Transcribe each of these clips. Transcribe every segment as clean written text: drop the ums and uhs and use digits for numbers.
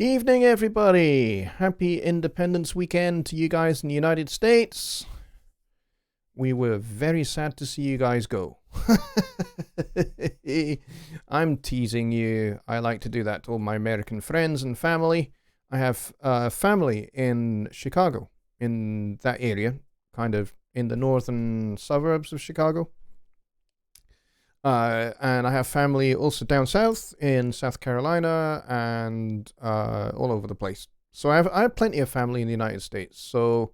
Evening, everybody. Happy Independence Weekend to you guys in the United States. We were very sad to see you guys go. I'm teasing you. I like to do that to all my American friends and family. I have family in Chicago, in that area, kind of in the northern suburbs of Chicago. And I have family also down south in South Carolina and all over the place. So I have plenty of family in the United States. So,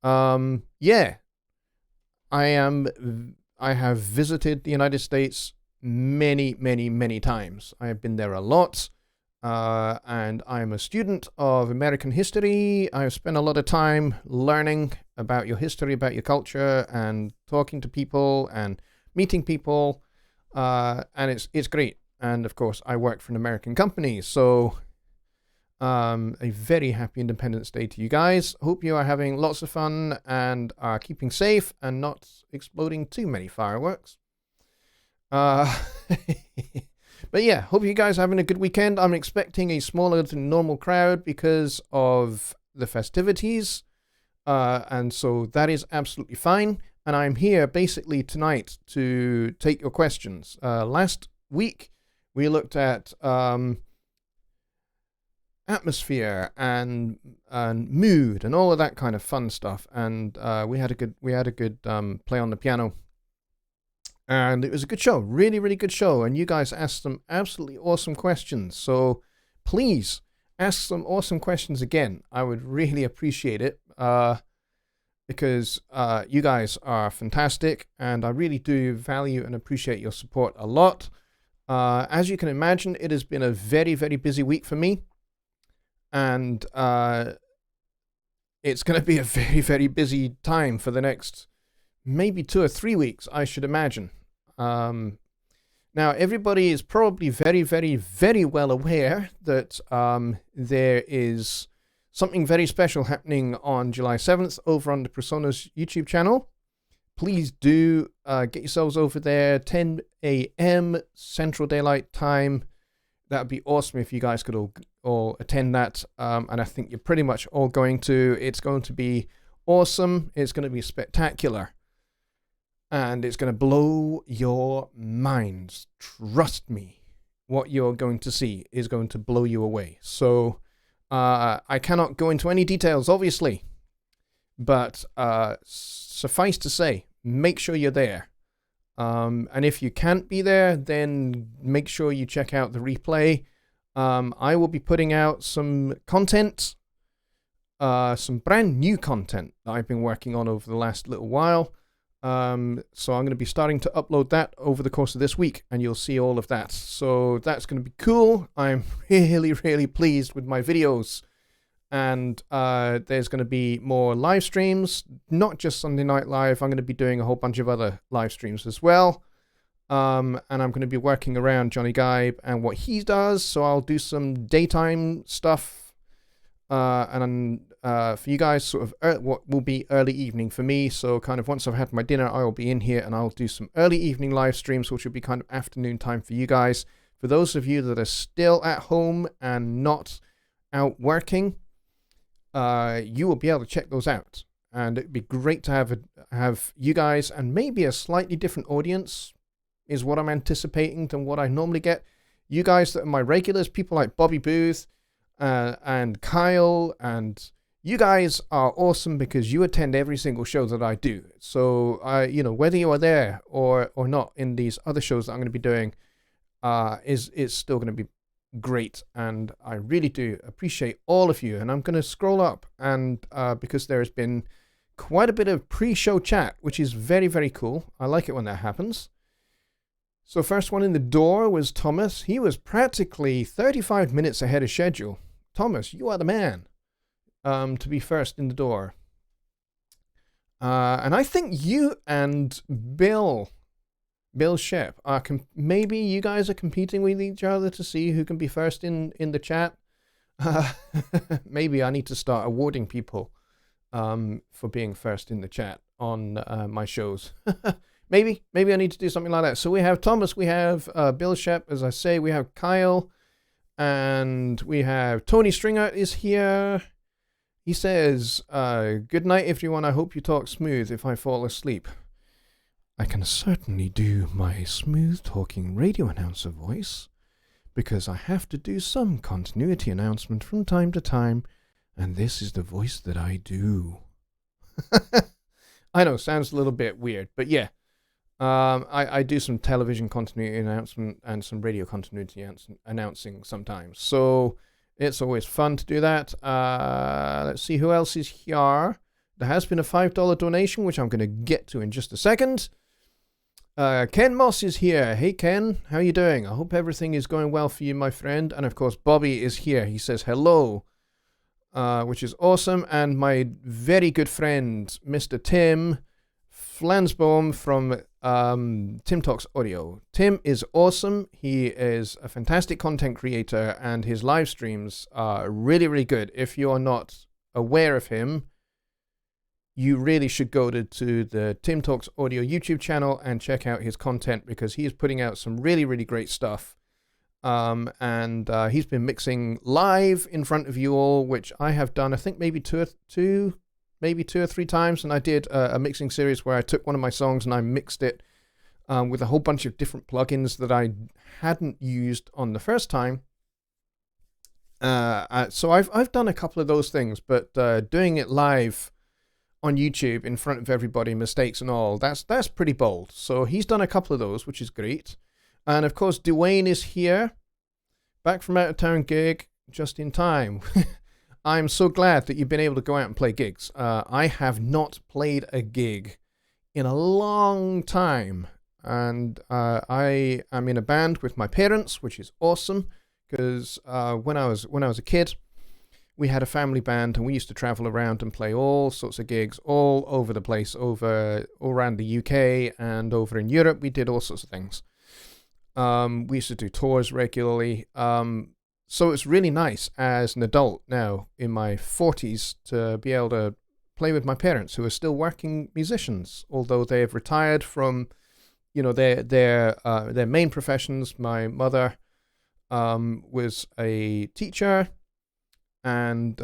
yeah, I have visited the United States many, many, many times. I have been there a lot, and I'm a student of American history. I've spent a lot of time learning about your history, about your culture, and talking to people and meeting people. And it's great. And of course, I work for an American company. So, a very happy Independence Day to you guys. Hope you are having lots of fun and are keeping safe and not exploding too many fireworks. But yeah, hope you guys are having a good weekend. I'm expecting a smaller than normal crowd because of the festivities. And so that is absolutely fine. And I'm here basically tonight to take your questions. Last week, we looked at atmosphere and mood and all of that kind of fun stuff. And we had a good play on the piano. And it was a good show, really, really good show. And you guys asked some absolutely awesome questions. So please ask some awesome questions again. I would really appreciate it. Because you guys are fantastic, and I really do value and appreciate your support a lot. As you can imagine, it has been a very, very busy week for me, and it's going to be a very, very busy time for the next maybe 2 or 3 weeks, I should imagine. Now, everybody is probably very, very, very well aware that there is something very special happening on July 7th over on the Personas YouTube channel. Please do get yourselves over there, 10 a.m. Central Daylight Time. That would be awesome if you guys could all attend that. And I think you're pretty much all going to. It's going to be awesome. It's going to be spectacular. And it's going to blow your minds. Trust me. What you're going to see is going to blow you away. So I cannot go into any details, obviously, but suffice to say, make sure you're there. And if you can't be there, then make sure you check out the replay. I will be putting out some content, some brand new content that I've been working on over the last little while. So I'm going to be starting to upload that over the course of this week, and you'll see all of that. So that's going to be cool. I'm really, really pleased with my videos. And there's going to be more live streams, not just Sunday Night Live. I'm going to be doing a whole bunch of other live streams as well. And I'm going to be working around Jonny Gibe and what he does. So I'll do some daytime stuff. And for you guys, sort of what will be early evening for me. So kind of once I've had my dinner, I will be in here and I'll do some early evening live streams, which will be kind of afternoon time for you guys. For those of you that are still at home and not out working, you will be able to check those out. And it'd be great to have you guys and maybe a slightly different audience is what I'm anticipating than what I normally get. You guys that are my regulars, people like Bobby Booth and Kyle, and you guys are awesome because you attend every single show that I do. So, whether you are there or not in these other shows that I'm going to be doing, is still going to be great. And I really do appreciate all of you. And I'm going to scroll up, and because there has been quite a bit of pre-show chat, which is very, very cool. I like it when that happens. So first one in the door was Thomas. He was practically 35 minutes ahead of schedule. Thomas, you are the man to be first in the door. And I think you and Bill Shep are maybe you guys are competing with each other to see who can be first in the chat. Maybe I need to start awarding people for being first in the chat on my shows. maybe I need to do something like that. So we have Thomas, we have Bill Shep, as I say, we have Kyle, and we have Tony Stringer is here. He says, good night, everyone. I hope you talk smooth if I fall asleep. I can certainly do my smooth-talking radio announcer voice, because I have to do some continuity announcement from time to time, and this is the voice that I do. I know, sounds a little bit weird, but yeah. I do some television continuity announcement and some radio continuity announcing sometimes. So it's always fun to do that. Let's see who else is here. There has been a $5 donation, which I'm going to get to in just a second. Ken Moss is here. Hey, Ken. How you doing? I hope everything is going well for you, my friend. And, of course, Bobby is here. He says hello. Which is awesome. And my very good friend, Mr. Tim Flansbaum from Tim Talks Audio. Tim is awesome. He is a fantastic content creator, and his live streams are really, really good. If you're not aware of him, you really should go to the Tim Talks Audio YouTube channel and check out his content, because he is putting out some really, really great stuff. And he's been mixing live in front of you all, which I have done, I think maybe two or three times. And I did a mixing series where I took one of my songs and I mixed it with a whole bunch of different plugins that I hadn't used on the first time. So I've done a couple of those things, but doing it live on YouTube in front of everybody, mistakes and all, that's pretty bold. So he's done a couple of those, which is great. And of course, Dwayne is here, back from out of town gig, just in time. I'm so glad that you've been able to go out and play gigs. I have not played a gig in a long time. And I am in a band with my parents, which is awesome, because when I was a kid, we had a family band, and we used to travel around and play all sorts of gigs all over the place, all around the UK and over in Europe. We did all sorts of things. We used to do tours regularly. So it's really nice as an adult now in my 40s to be able to play with my parents, who are still working musicians, although they have retired from, their main professions. My mother was a teacher, and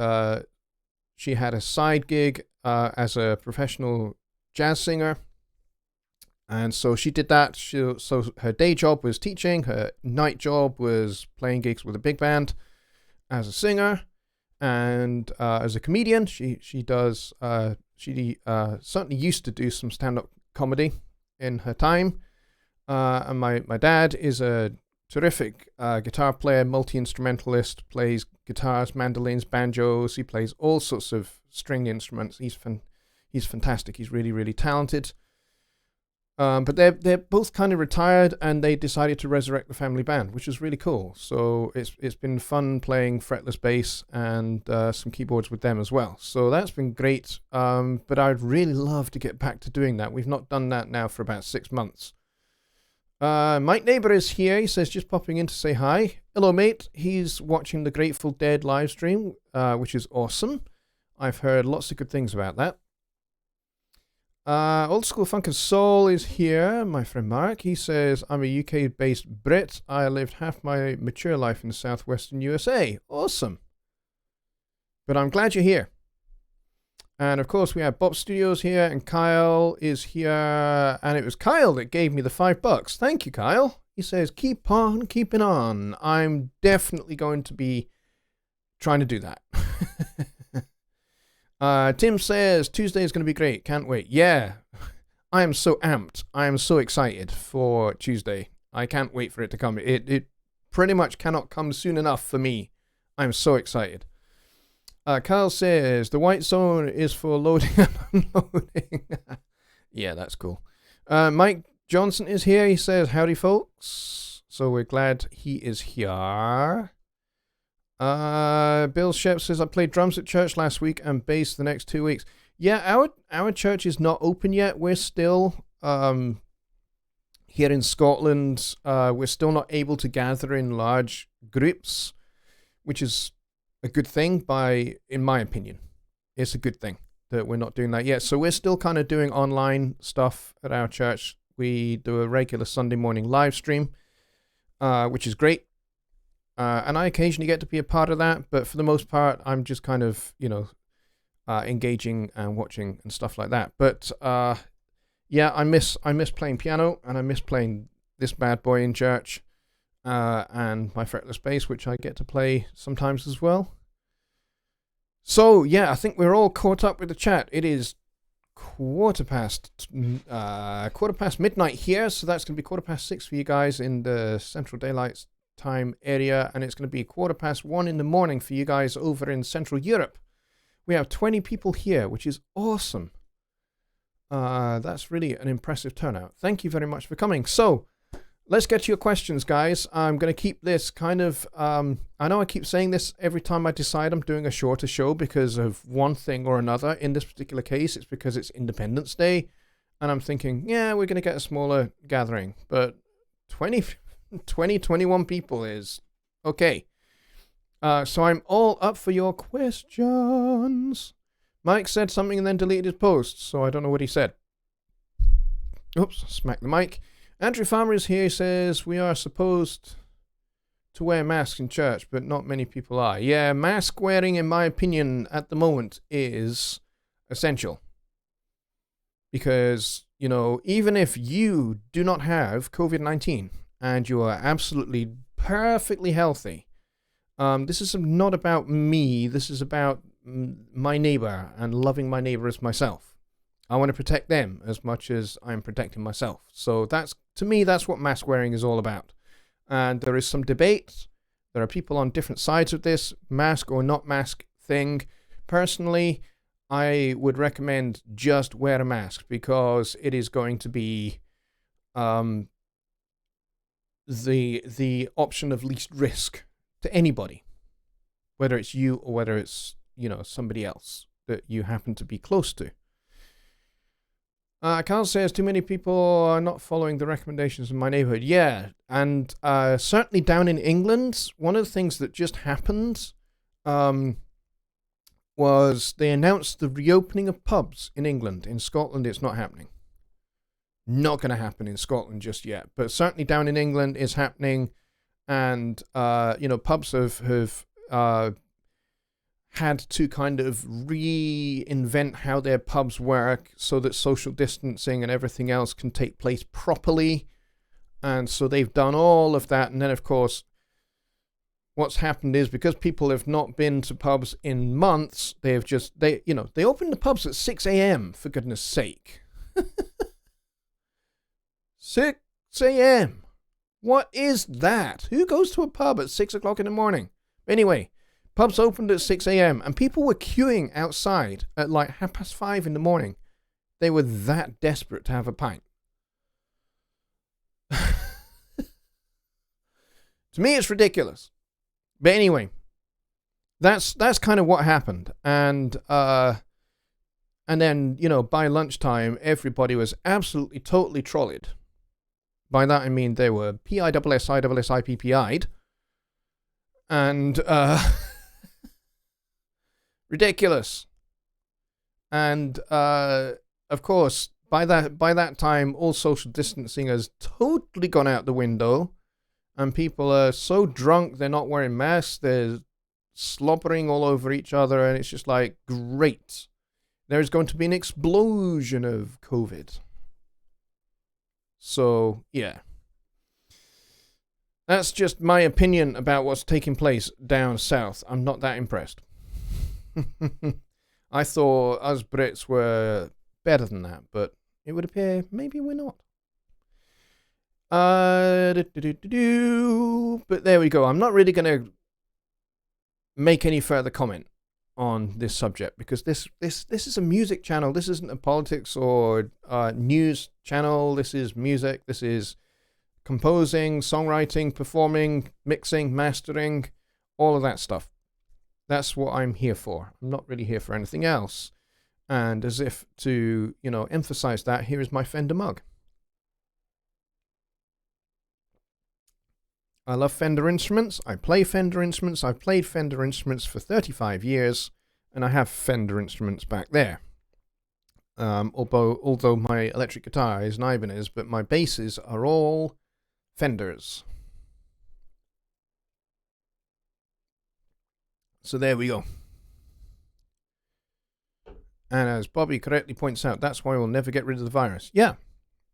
she had a side gig as a professional jazz singer. And so she did that. So her day job was teaching. Her night job was playing gigs with a big band as a singer. And as a comedian, she certainly used to do some stand-up comedy in her time. And my dad is a terrific guitar player, multi-instrumentalist, plays guitars, mandolins, banjos. He plays all sorts of string instruments. He's fantastic. He's really, really talented. But they're both kind of retired, and they decided to resurrect the family band, which is really cool. So it's been fun playing fretless bass and some keyboards with them as well. So that's been great. But I'd really love to get back to doing that. We've not done that now for about 6 months. Mike Neighbor is here. He says, just popping in to say hi. Hello, mate. He's watching the Grateful Dead live stream, which is awesome. I've heard lots of good things about that. Old School Funk and Soul is here, my friend Mark. He says, I'm a UK-based Brit. I lived half my mature life in the southwestern USA. Awesome. But I'm glad you're here. And of course, we have Bob Studios here, and Kyle is here. And it was Kyle that gave me the $5. Thank you, Kyle. He says, keep on keeping on. I'm definitely going to be trying to do that. Tim says, Tuesday is going to be great. Can't wait. Yeah, I am so amped. I am so excited for Tuesday. I can't wait for it to come. It pretty much cannot come soon enough for me. I'm so excited. Kyle says, the white zone is for loading and unloading. Yeah, that's cool. Mike Johnson is here. He says, howdy, folks. So we're glad he is here. Bill Shep says, I played drums at church last week and bass the next 2 weeks. Yeah, our church is not open yet. We're still here in Scotland. We're still not able to gather in large groups, which is a good thing in my opinion. It's a good thing that we're not doing that yet. So we're still kind of doing online stuff at our church. We do a regular Sunday morning live stream, which is great. And I occasionally get to be a part of that, but for the most part, I'm just kind of, engaging and watching and stuff like that. But yeah, I miss playing piano, and I miss playing this bad boy in church, and my fretless bass, which I get to play sometimes as well. So yeah, I think we're all caught up with the chat. It is quarter past midnight here, so that's going to be 6:15 for you guys in the Central Daylight Time area, and it's going to be 1:15 in the morning for you guys over in Central Europe. We have 20 people here, which is awesome. That's really an impressive turnout. Thank you very much for coming. So let's get to your questions, guys. I'm going to keep this kind of I know I keep saying this every time I decide I'm doing a shorter show because of one thing or another. In this particular case, it's because it's Independence Day, and I'm thinking, yeah, we're going to get a smaller gathering, but 21 people is okay. So I'm all up for your questions. Mike said something and then deleted his post, so I don't know what he said. Oops, smack the mic. Andrew Farmer is here. He says, we are supposed to wear masks in church, but not many people are. Yeah, mask wearing, in my opinion, at the moment is essential. Because, even if you do not have COVID-19 and you are absolutely perfectly healthy, this is not about me. This is about my neighbor and loving my neighbor as myself. I want to protect them as much as I'm protecting myself. So to me, that's what mask wearing is all about. And there is some debate. There are people on different sides of this mask or not mask thing. Personally, I would recommend just wear a mask because it is going to be the option of least risk to anybody, whether it's you or whether it's, somebody else that you happen to be close to. Carl says, too many people are not following the recommendations in my neighborhood. Yeah, and certainly down in England, one of the things that just happened was they announced the reopening of pubs in England. In Scotland, it's not happening. Not going to happen in Scotland just yet, but certainly down in England it's happening. And, pubs have had to kind of reinvent how their pubs work so that social distancing and everything else can take place properly. And so they've done all of that. And then, of course, what's happened is because people have not been to pubs in months, they opened the pubs at 6 a.m., for goodness sake. 6 a.m. What is that? Who goes to a pub at 6 o'clock in the morning? Anyway, pubs opened at 6 a.m. and people were queuing outside at like 5:30 in the morning. They were that desperate to have a pint. To me, it's ridiculous. But anyway, that's kind of what happened. And then, by lunchtime, everybody was absolutely, totally trolleyed. By that, I mean they were PISSISSIPPI'd. And, ridiculous. And, of course, by that time, all social distancing has totally gone out the window. And people are so drunk, they're not wearing masks. They're slobbering all over each other. And it's just like, great. There's going to be an explosion of COVID. So, yeah. That's just my opinion about what's taking place down south. I'm not that impressed. I thought us Brits were better than that, but it would appear maybe we're not. But there we go. I'm not really going to make any further comment on this subject because this is a music channel. This isn't a politics or news channel. This is music. This is composing, songwriting, performing, mixing, mastering, all of that stuff. That's what I'm here for. I'm not really here for anything else. And as if to, emphasize that, here is my Fender mug. I love Fender instruments. I play Fender instruments. I've played Fender instruments for 35 years, and I have Fender instruments back there. Although my electric guitar is an Ibanez, but my basses are all Fenders. So there we go. And as Bobby correctly points out, that's why we'll never get rid of the virus. Yeah,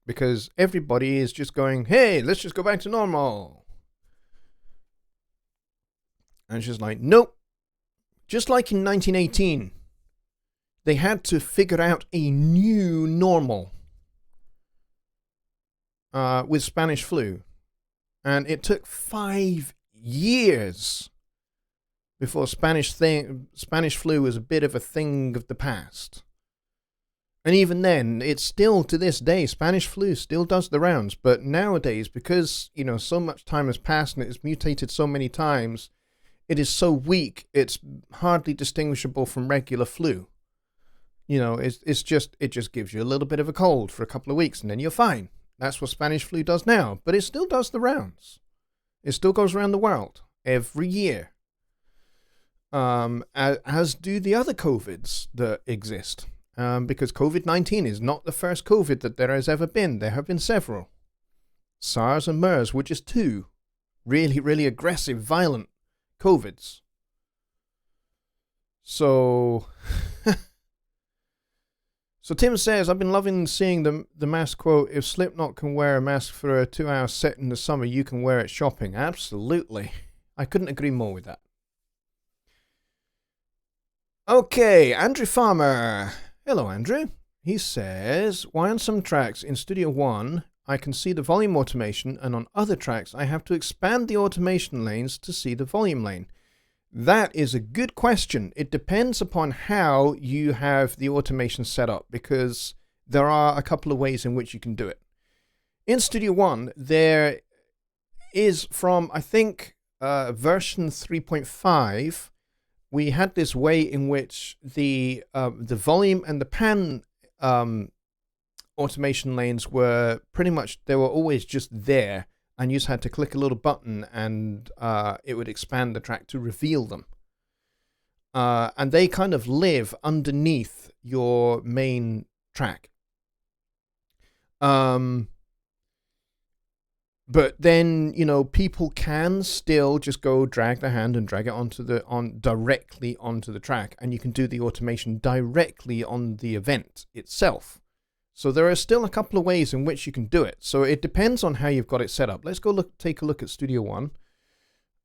because everybody is just going, hey, let's just go back to normal. And she's like, nope. Just like in 1918, they had to figure out a new normal with Spanish flu. And it took 5 years before Spanish flu was a bit of a thing of the past. And even then, it's still, to this day, Spanish flu still does the rounds. But nowadays, because, so much time has passed and it has mutated so many times, it is so weak, it's hardly distinguishable from regular flu. It just gives you a little bit of a cold for a couple of weeks and then you're fine. That's what Spanish flu does now. But it still does the rounds. It still goes around the world every year. As do the other COVIDs that exist. Because COVID-19 is not the first COVID that there has ever been. There have been several. SARS and MERS were just 2 really, really aggressive, violent COVIDs. So Tim says, I've been loving seeing the mask quote, if Slipknot can wear a mask for a 2-hour set in the summer, you can wear it shopping. Absolutely. I couldn't agree more with that. Okay, Andrew Farmer. Hello, Andrew. He says, why on some tracks in Studio One I can see the volume automation, and on other tracks I have to expand the automation lanes to see the volume lane? That is a good question. It depends upon how you have the automation set up, because there are a couple of ways in which you can do it. In Studio One, there is from, I think, version 3.5, we had this way in which the volume and the pan automation lanes were pretty much, they were always just there, and you just had to click a little button and it would expand the track to reveal them. And they kind of live underneath your main track. But then, people can still just go drag the hand and drag it directly onto the track, and you can do the automation directly on the event itself. So there are still a couple of ways in which you can do it. So it depends on how you've got it set up. Let's go take a look at Studio One.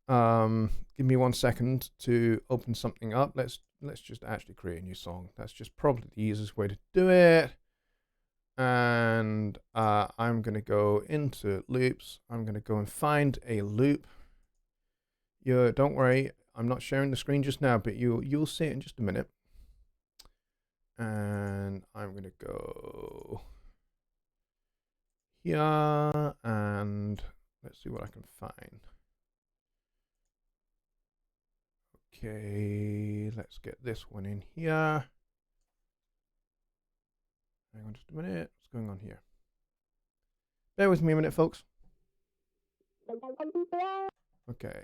Give me 1 second to open something up. Let's just actually create a new song. That's just probably the easiest way to do it. And I'm going to go into loops. I'm going to go and find a loop. Don't worry, I'm not sharing the screen just now, but you'll see it in just a minute. And I'm going to go here, and let's see what I can find. Okay, let's get this one in here. Hang on just a minute. What's going on here? Bear with me a minute, folks. Okay.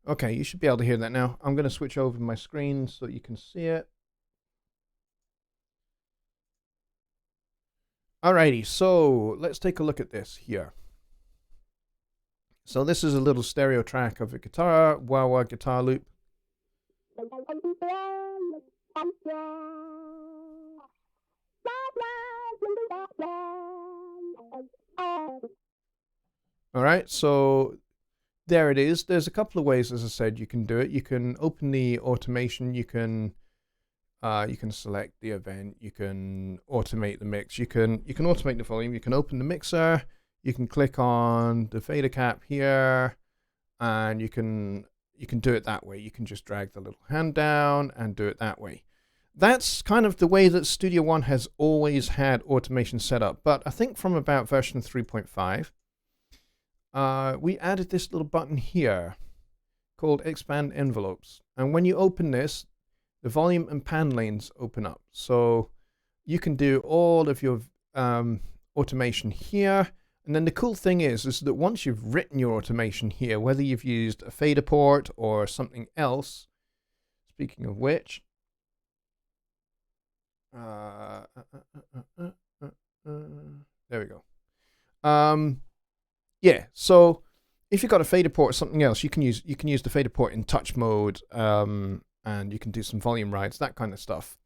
Okay, you should be able to hear that now. I'm going to switch over my screen so you can see it. Alrighty, so let's take a look at this here. So this is a little stereo track of a guitar, wah-wah guitar loop. Alright, so there it is. There's a couple of ways, as I said, you can do it. You can open the automation. You can select the event. You can automate the mix. You can automate the volume. You can open the mixer. You can click on the fader cap here, and you can do it that way. You can just drag the little hand down and do it that way. That's kind of the way that Studio One has always had automation set up. But I think from about version 3.5, we added this little button here called Expand Envelopes. And when you open this, the volume and pan lanes open up. So you can do all of your automation here. And then the cool thing is that once you've written your automation here, whether you've used a fader port or something else, speaking of which, there we go. Yeah, so if you've got a fader port or something else, you can use the fader port in touch mode, and you can do some volume rides, that kind of stuff.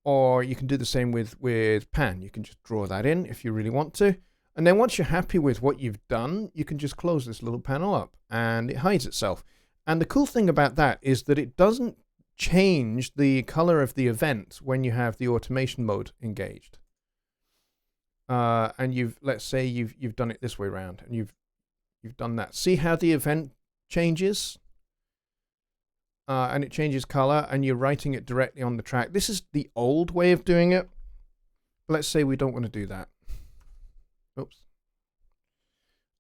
Or you can do the same with pan. You can just draw that in if you really want to. And then once you're happy with what you've done, you can just close this little panel up and it hides itself. And the cool thing about that is that it doesn't change the color of the event when you have the automation mode engaged. And let's say you've done it this way around, and you've done that. See how the event changes? And it changes color, and you're writing it directly on the track. This is the old way of doing it. Let's say we don't want to do that. Oops.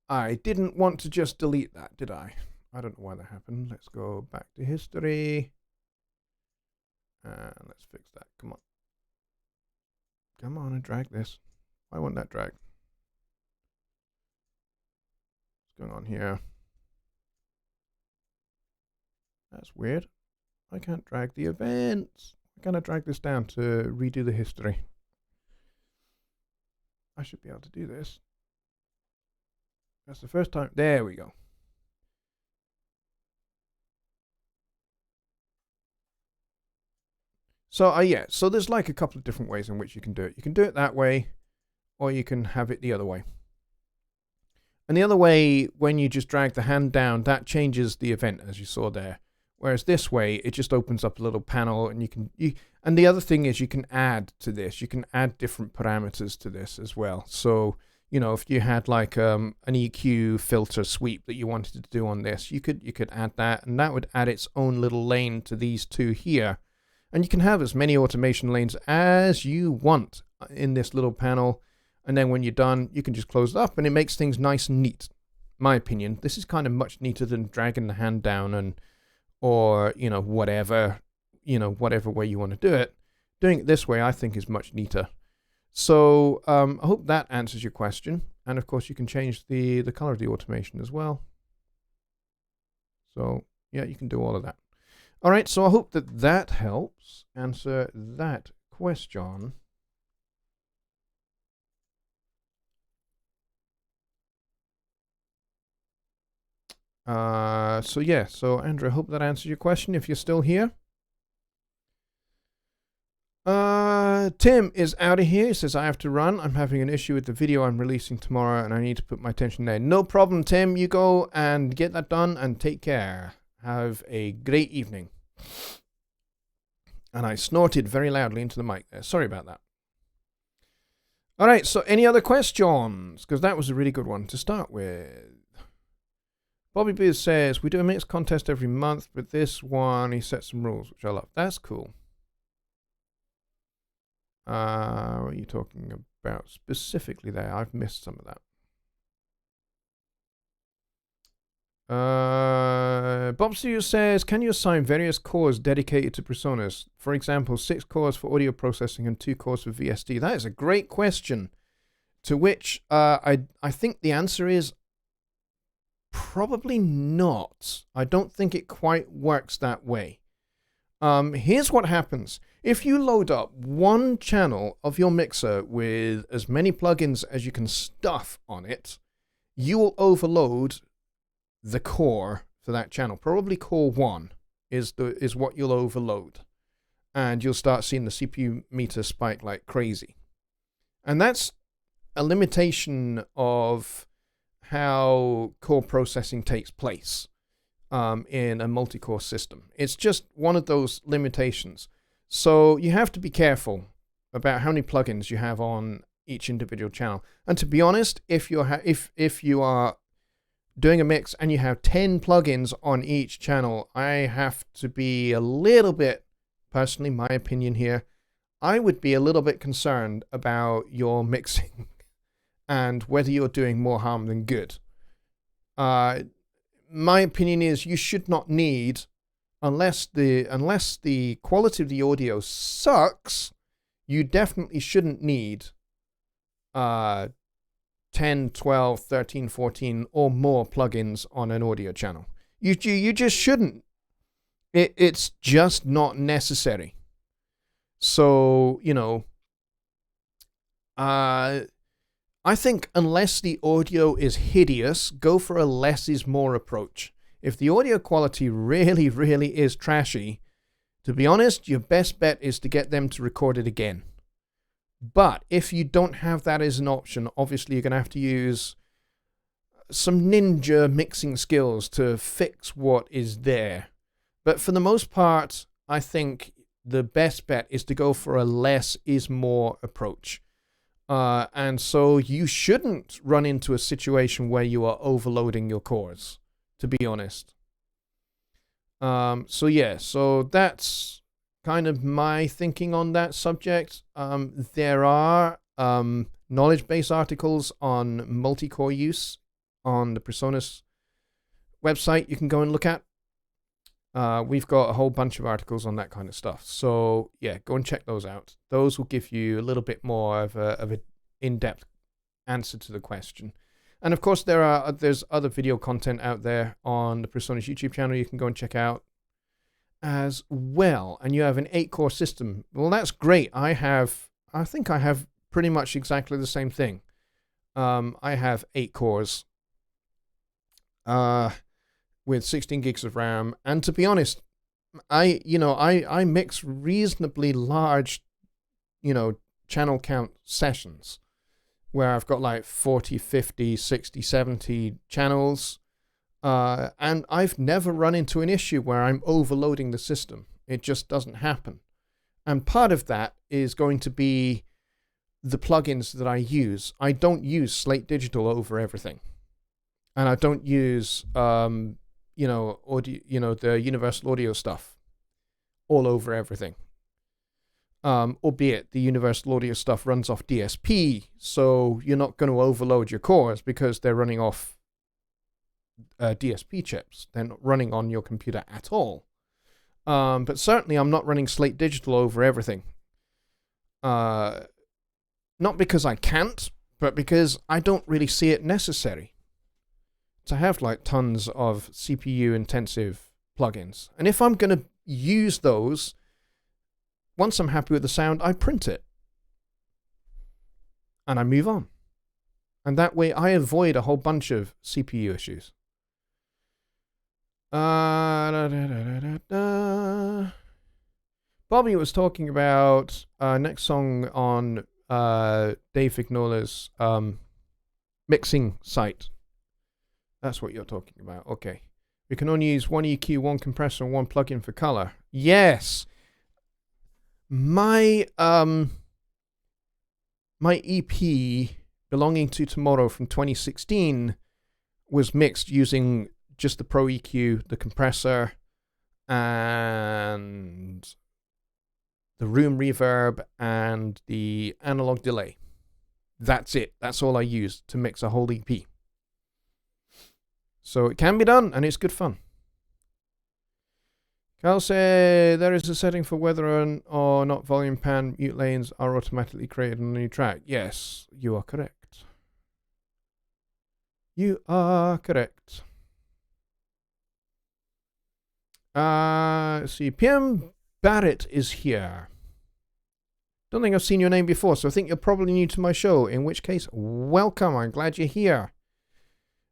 I didn't want to just delete that, did I? I don't know why that happened. Let's go back to history. And let's fix that. Come on. Come on and drag this. Why won't that drag? What's going on here? That's weird. I can't drag the events. I'm going to drag this down to redo the history. I should be able to do this. That's the first time. There we go. So yeah, so there's like a couple of different ways in which you can do it. You can do it that way, or you can have it the other way. And the other way, when you just drag the hand down, that changes the event, as you saw there. Whereas this way, it just opens up a little panel, and and the other thing is you can add to this. You can add different parameters to this as well. So, you know, if you had like an EQ filter sweep that you wanted to do on this, you could add that, and that would add its own little lane to these two here. And you can have as many automation lanes as you want in this little panel. And then when you're done, you can just close it up, and it makes things nice and neat. In my opinion, this is kind of much neater than dragging the hand down or whatever way you want to do it. Doing it this way, I think, is much neater. So I hope that answers your question. And of course, you can change the color of the automation as well. So yeah, you can do all of that. All right, so I hope that helps answer that question. So yeah, so Andrew, I hope that answers your question if you're still here. Tim is out of here. He says, I have to run. I'm having an issue with the video I'm releasing tomorrow, and I need to put my attention there. No problem, Tim. You go and get that done, and take care. Have a great evening. And I snorted very loudly into the mic there. Sorry about that. All right, so any other questions? Because that was a really good one to start with. Bobby Beers says, we do a mix contest every month, but this one, he set some rules, which I love. That's cool. What are you talking about specifically there? I've missed some of that. Bob Studios says, can you assign various cores dedicated to personas? For example, 6 cores for audio processing and 2 cores for VST. That is a great question, to which I think the answer is probably not. I don't think it quite works that way. Here's what happens. If you load up one channel of your mixer with as many plugins as you can stuff on it, you will overload the core for that channel. Probably core 1 is what you'll overload. And you'll start seeing the CPU meter spike like crazy. And that's a limitation of how core processing takes place in a multi-core system. It's just one of those limitations. So you have to be careful about how many plugins you have on each individual channel. And to be honest, if you are doing a mix and you have 10 plugins on each channel, I have to be a little bit, personally, my opinion here, I would be a little bit concerned about your mixing and whether you're doing more harm than good. My opinion is you should not need, unless the quality of the audio sucks, you definitely shouldn't need 10, 12, 13, 14 or more plugins on an audio channel. You just shouldn't. It's just not necessary. So, I think unless the audio is hideous, go for a less is more approach. If the audio quality really, really is trashy, to be honest, your best bet is to get them to record it again. But if you don't have that as an option, obviously you're going to have to use some ninja mixing skills to fix what is there. But for the most part, I think the best bet is to go for a less is more approach. And so you shouldn't run into a situation where you are overloading your cores, to be honest. So that's kind of my thinking on that subject. There are knowledge base articles on multi-core use on the Presonus website you can go and look at. We've got a whole bunch of articles on that kind of stuff. So yeah, go and check those out. Those will give you a little bit more of a in-depth answer to the question. And of course, there's other video content out there on the Presonus YouTube channel you can go and check out as well. And you have an 8-core system. Well, that's great. I think I have pretty much exactly the same thing. I have 8 cores. With 16 gigs of RAM, and to be honest, I mix reasonably large, channel count sessions where I've got like 40, 50, 60, 70 channels, and I've never run into an issue where I'm overloading the system. It just doesn't happen. And part of that is going to be the plugins that I use. I don't use Slate Digital over everything, and I don't use audio, the Universal Audio stuff all over everything. Albeit the Universal Audio stuff runs off DSP, so you're not going to overload your cores because they're running off DSP chips. They're not running on your computer at all. But certainly I'm not running Slate Digital over everything. Not because I can't, but because I don't really see it necessary to have like tons of CPU intensive plugins. And if I'm going to use those, once I'm happy with the sound, I print it. And I move on. And that way I avoid a whole bunch of CPU issues. Bobby was talking about next song on Dave Vignola's mixing site. That's what you're talking about. Okay. We can only use one EQ, one compressor, and one plugin for color. Yes. My EP belonging to Tomorrow from 2016 was mixed using just the Pro EQ, the compressor, and the room reverb, and the analog delay. That's it. That's all I used to mix a whole EP. So it can be done, and it's good fun. Carl said there is a setting for whether or not volume pan mute lanes are automatically created on a new track. Yes, you are correct. You are correct. Let's see. PM Barrett is here. Don't think I've seen your name before, so I think you're probably new to my show, in which case, welcome. I'm glad you're here.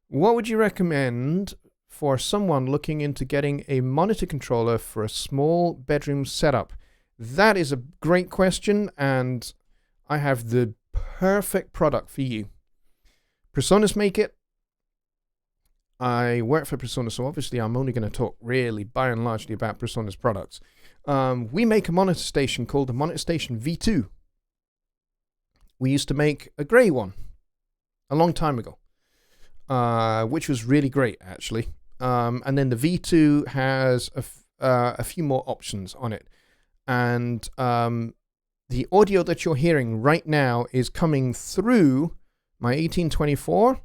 What would you recommend for someone looking into getting a monitor controller for a small bedroom setup? That is a great question, and I have the perfect product for you. Presonus make it. I work for Persona, so obviously I'm only going to talk really by and largely about Persona's products. We make a monitor station called the Monitor Station V2. We used to make a grey one a long time ago, which was really great, actually. And then the V2 has a few more options on it. And the audio that you're hearing right now is coming through my 1824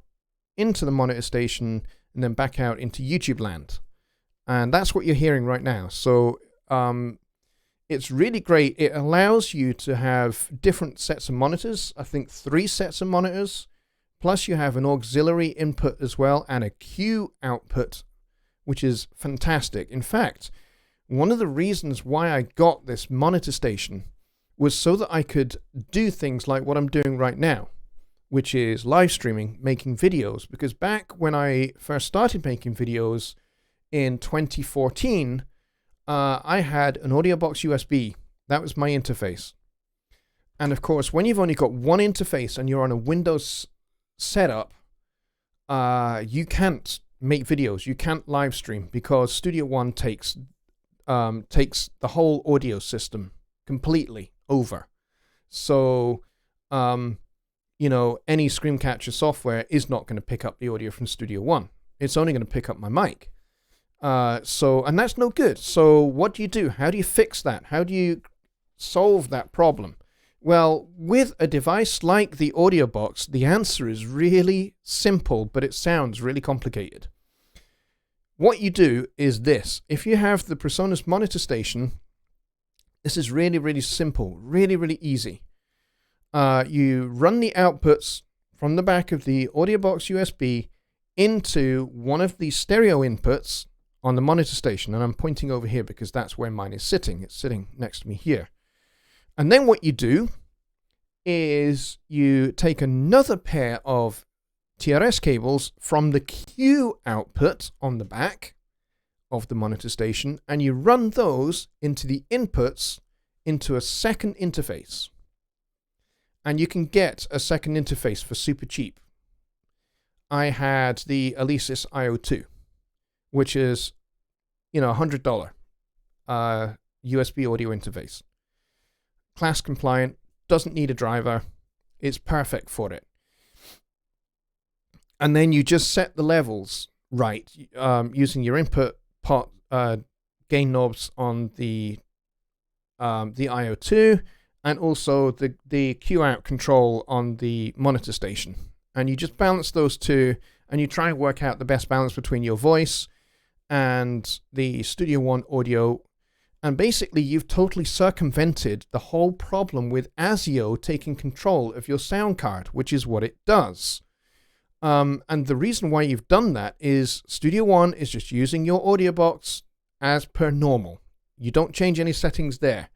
into the monitor station and then back out into YouTube land. And that's what you're hearing right now. So it's really great. It allows you to have different sets of monitors. I think 3 sets of monitors. Plus you have an auxiliary input as well and a Q output, which is fantastic. In fact, one of the reasons why I got this monitor station was so that I could do things like what I'm doing right now, which is live streaming, making videos. Because back when I first started making videos in 2014, I had an audio box USB. That was my interface. And of course, when you've only got one interface and you're on a Windows setup, you can't make videos. You can't live stream because Studio One takes the whole audio system completely over. So, any screen capture software is not going to pick up the audio from Studio One. It's only going to pick up my mic. And that's no good. So what do you do? How do you fix that? How do you solve that problem? Well, with a device like the audio box, the answer is really simple, but it sounds really complicated. What you do is this. If you have the Persona's monitor station, this is really, really simple, really, really easy. You run the outputs from the back of the audio box USB into one of the stereo inputs on the monitor station. And I'm pointing over here because that's where mine is sitting. It's sitting next to me here. And then what you do is you take another pair of TRS cables from the Q output on the back of the monitor station, and you run those into the inputs into a second interface. And you can get a second interface for super cheap. I had the Alesis IO2, which is, $100 USB audio interface. Class compliant, doesn't need a driver. It's perfect for it. And then you just set the levels right using your input pot gain knobs on the IO2 and also the Q out control on the monitor station. And you just balance those two and you try and work out the best balance between your voice and the Studio One audio. And basically, you've totally circumvented the whole problem with ASIO taking control of your sound card, which is what it does. And the reason why you've done that is Studio One is just using your audio box as per normal. You don't change any settings there.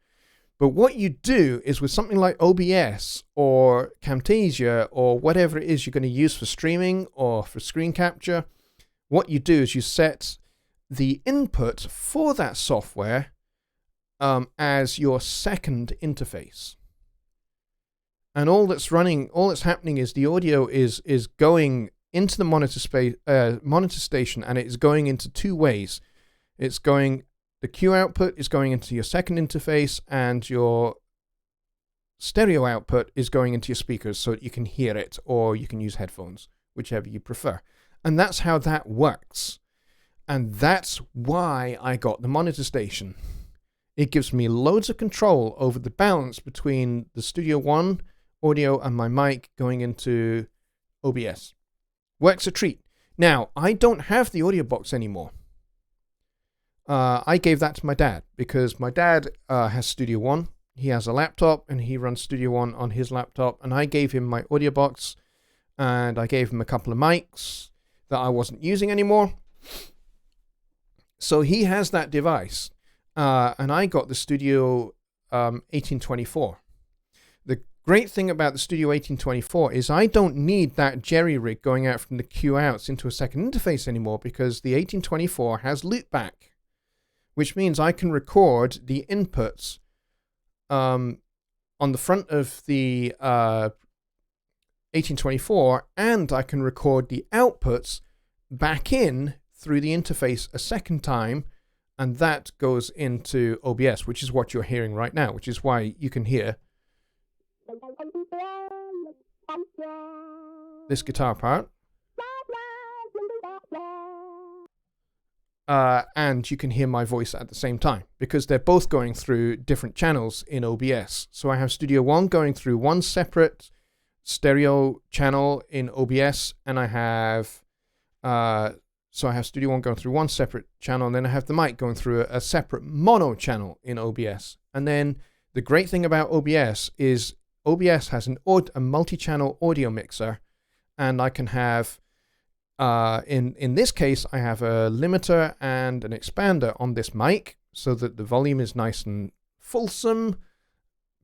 But what you do is with something like OBS or Camtasia or whatever it is you're going to use for streaming or for screen capture, what you do is you set the input for that software as your second interface. And all that's happening is the audio is going into the monitor station, and it's going into two ways. The Q output is going into your second interface, and your stereo output is going into your speakers so that you can hear it, or you can use headphones, whichever you prefer. And that's how that works. And that's why I got the monitor station. It gives me loads of control over the balance between the Studio One audio and my mic going into OBS. Works a treat. Now, I don't have the audio box anymore. I gave that to my dad because my dad has Studio One. He has a laptop and he runs Studio One on his laptop. And I gave him my audio box and I gave him a couple of mics that I wasn't using anymore. So he has that device. And I got the Studio 1824. The great thing about the Studio 1824 is I don't need that jerry rig going out from the Q outs into a second interface anymore because the 1824 has loopback, which means I can record the inputs on the front of the 1824 and I can record the outputs back in through the interface a second time, and that goes into OBS, which is what you're hearing right now, which is why you can hear this guitar part. And you can hear my voice at the same time, because they're both going through different channels in OBS. So I have Studio One going through one separate stereo channel in OBS, and I have Studio One going through one separate channel, and then I have the mic going through a separate mono channel in OBS. And then the great thing about OBS is OBS has a multi-channel audio mixer, and I can have in this case, I have a limiter and an expander on this mic so that the volume is nice and fulsome,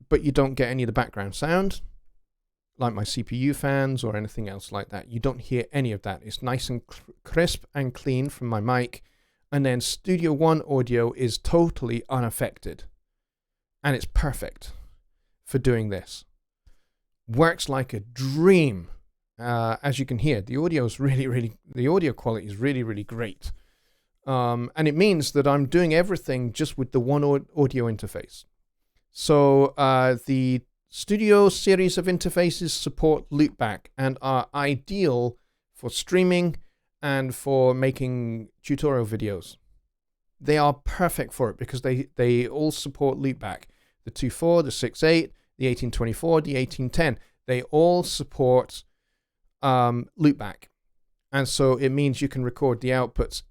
but you don't get any of the background sound, like my CPU fans or anything else like that. You don't hear any of that. It's nice and crisp and clean from my mic. And then Studio One audio is totally unaffected. And it's perfect for doing this. Works like a dream. As you can hear, the audio quality is really great. And it means that I'm doing everything just with the one audio interface. So the Studio series of interfaces support loopback and are ideal for streaming and for making tutorial videos. They are perfect for it because they all support loopback. The 2.4, the 6.8, the 1824, the 1810, they all support loopback, and so it means you can record the outputs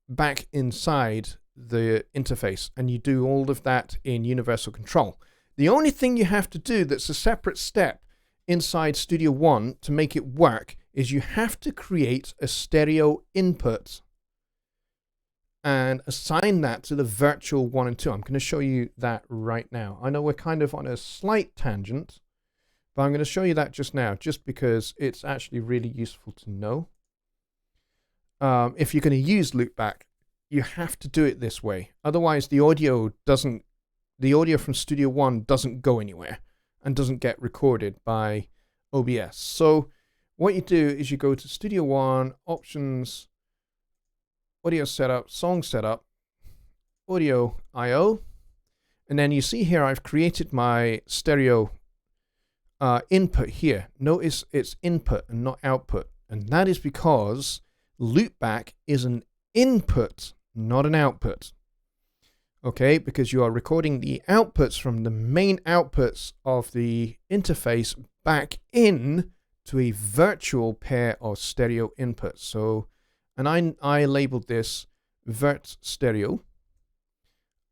back inside the interface, and you do all of that in universal control. The only thing you have to do that's a separate step inside Studio One to make it work is you have to create a stereo input and assign that to the virtual 1 and 2. I'm going to show you that right now. I know we're kind of on a slight tangent, but I'm going to show you that just now, just because it's actually really useful to know. If you're going to use loopback, you have to do it this way. Otherwise, the audio from Studio One doesn't go anywhere and doesn't get recorded by OBS. So what you do is you go to Studio One, Options, Audio Setup, Song Setup, Audio I/O, and then you see here I've created my stereo input here. Notice it's input and not output, and that is because loopback is an input, not an output. Okay, because you are recording the outputs from the main outputs of the interface back in to a virtual pair of stereo inputs. So, and I labeled this Vert Stereo,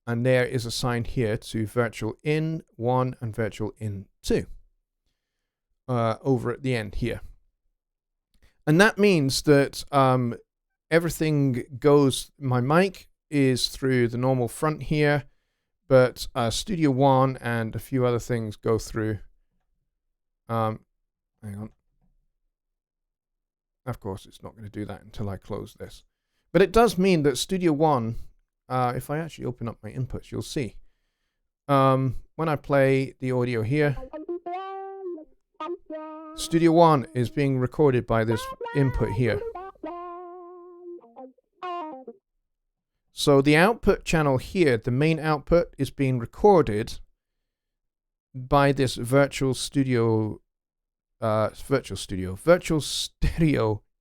and there is assigned here to virtual in 1 and virtual in 2. Over at the end here. And that means that everything goes, my mic is through the normal front here, but Studio One and a few other things go through. Hang on. Of course, it's not going to do that until I close this. But it does mean that Studio One, if I actually open up my inputs, you'll see. When I play the audio here, Studio One is being recorded by this input here. So the output channel here, the main output, is being recorded by this virtual stereo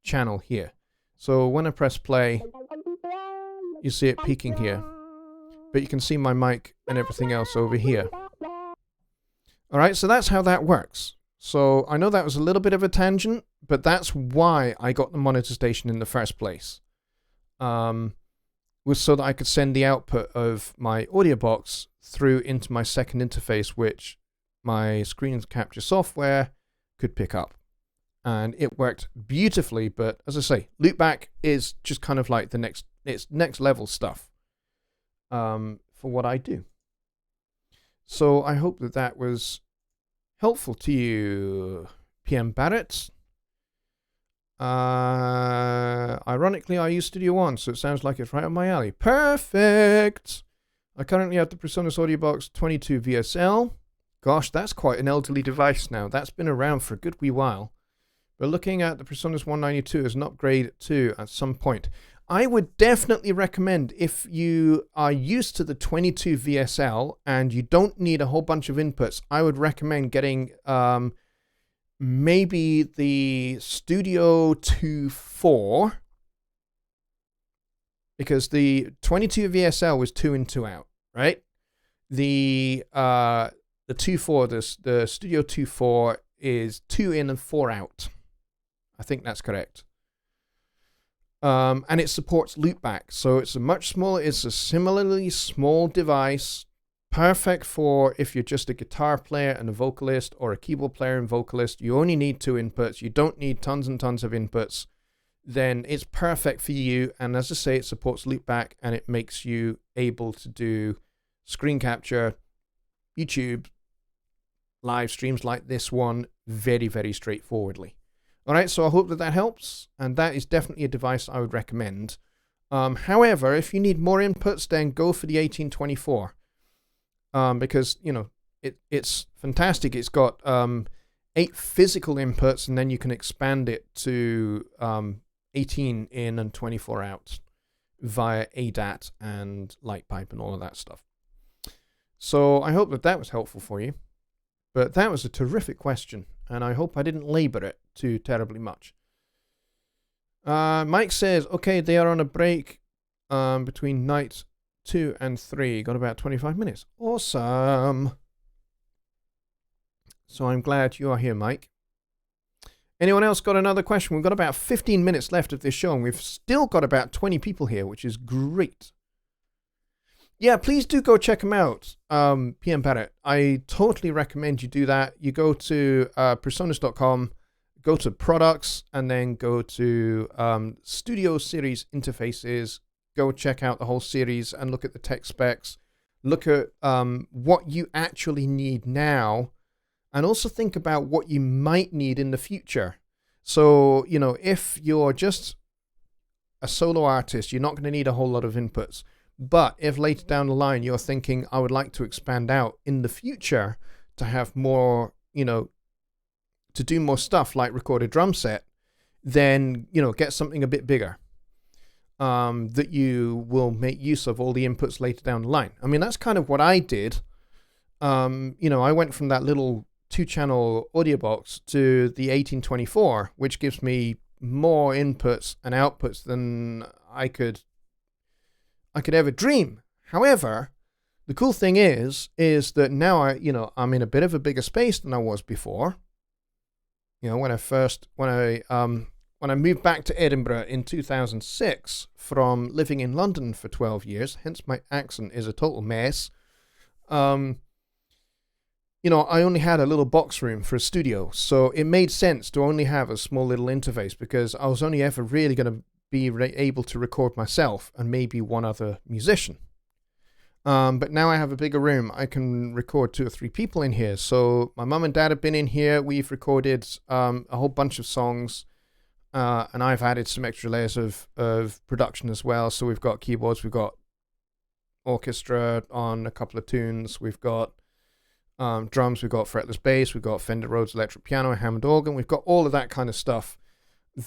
channel here. So when I press play, you see it peaking here. But you can see my mic and everything else over here. Alright, so that's how that works. So I know that was a little bit of a tangent, but that's why I got the monetization in the first place. Was so that I could send the output of my audio box through into my second interface, which my screen capture software could pick up. And it worked beautifully, but as I say, loopback is just kind of like it's next level stuff for what I do. So I hope that that was helpful to you, PM Barrett. Ironically, I use Studio One, so it sounds like it's right up my alley. Perfect! I currently have the PreSonus Audio Box 22 VSL. Gosh, that's quite an elderly device now. That's been around for a good wee while. but looking at the PreSonus 192 as an upgrade too at some point. I would definitely recommend, if you are used to the 22 VSL and you don't need a whole bunch of inputs, I would recommend getting maybe the Studio 2.4, because the 22 VSL was 2 in, 2 out, right? The 2.4, the Studio 2.4 is 2 in and 4 out. I think that's correct. And it supports loopback, so it's a similarly small device, perfect for if you're just a guitar player and a vocalist, or a keyboard player and vocalist. You only need 2 inputs. You don't need tons and tons of inputs. Then it's perfect for you. And as I say, it supports loopback, and it makes you able to do screen capture, YouTube, live streams like this one very, very straightforwardly. All right, so I hope that helps, and that is definitely a device I would recommend. However, if you need more inputs, then go for the 1824, because, you know, it's fantastic. It's got 8 physical inputs, and then you can expand it to 18 in and 24 out via ADAT and light pipe and all of that stuff. So I hope that was helpful for you. But that was a terrific question, and I hope I didn't labor it too terribly much. Mike says, okay, they are on a break between night 2 and 3. Got about 25 minutes. Awesome. So I'm glad you are here, Mike. Anyone else got another question? We've got about 15 minutes left of this show, and we've still got about 20 people here, which is great. Yeah, please do go check them out, PM Barrett. I totally recommend you do that. You go to PreSonus.com, go to products, and then go to Studio Series interfaces. Go check out the whole series and look at the tech specs. Look at what you actually need now, and also think about what you might need in the future. So, you know, if you're just a solo artist, you're not going to need a whole lot of inputs. But if later down the line you're thinking, I would like to expand out in the future to have more, you know, to do more stuff like record a drum set, then, you know, get something a bit bigger that you will make use of all the inputs later down the line. I mean, that's kind of what I did. You know, I went from that little 2-channel audio box to the 1824, which gives me more inputs and outputs than I could ever dream. However, the cool thing is that now I'm in a bit of a bigger space than I was before. You know, when I moved back to Edinburgh in 2006 from living in London for 12 years, hence my accent is a total mess. You know, I only had a little box room for a studio, so it made sense to only have a small little interface, because I was only ever really going to be able to record myself and maybe one other musician. But now I have a bigger room. I can record 2 or 3 people in here. So my mum and dad have been in here. We've recorded a whole bunch of songs, and I've added some extra layers of production as well. So we've got keyboards, we've got orchestra on a couple of tunes, we've got drums, we've got fretless bass, we've got Fender Rhodes electric piano, Hammond organ. We've got all of that kind of stuff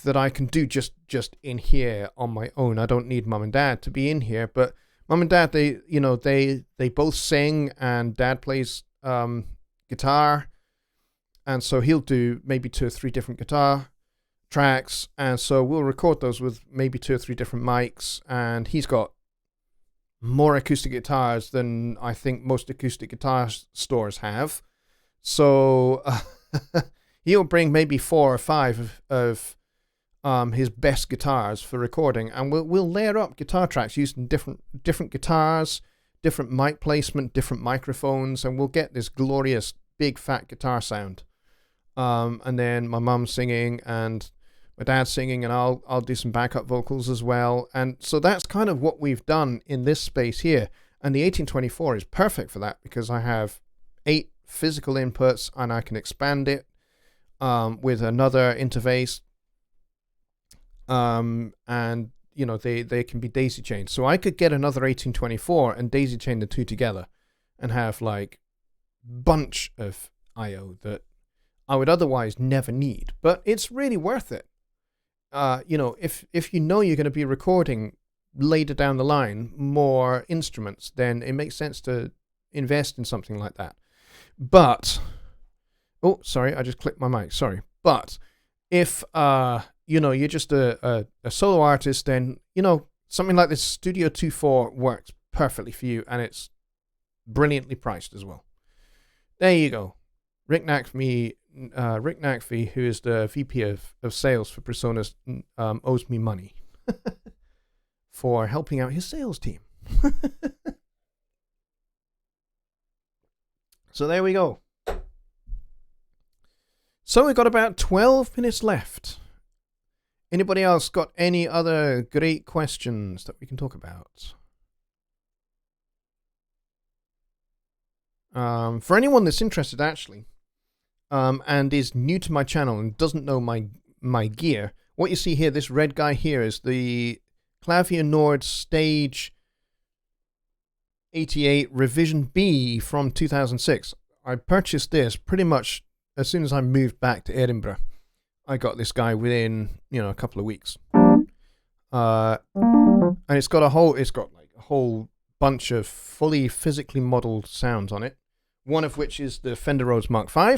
that I can do just in here on my own. I don't need mum and dad to be in here, but mum and dad, they both sing, and dad plays guitar, and so he'll do maybe 2 or 3 different guitar tracks, and so we'll record those with maybe 2 or 3 different mics, and he's got more acoustic guitars than I think most acoustic guitar stores have, so he'll bring maybe 4 or 5 of his best guitars for recording, and we'll layer up guitar tracks using different guitars, different mic placement, different microphones, and we'll get this glorious big fat guitar sound. And then my mum singing and my dad singing, and I'll do some backup vocals as well. And so that's kind of what we've done in this space here. And the 1824 is perfect for that, because I have 8 physical inputs, and I can expand it with another interface. And you know, they can be daisy chained. So I could get another 1824 and daisy chain the 2 together and have like bunch of IO that I would otherwise never need. But it's really worth it. You know, if you know you're going to be recording later down the line more instruments, then it makes sense to invest in something like that. But, oh, sorry, I just clicked my mic. Sorry. But if, you know, you're just a solo artist, then, you know, something like this Studio 2.4 works perfectly for you, and it's brilliantly priced as well. There you go. Rick Nackby, who is the VP of sales for Presonus, owes me money for helping out his sales team. So there we go. So we've got about 12 minutes left. Anybody else got any other great questions that we can talk about? For anyone that's interested, actually, and is new to my channel and doesn't know my gear, what you see here, this red guy here, is the Clavier Nord Stage 88 Revision B from 2006. I purchased this pretty much as soon as I moved back to Edinburgh. I got this guy within, you know, a couple of weeks. And it's got like a whole bunch of fully physically modeled sounds on it. One of which is the Fender Rhodes Mark V.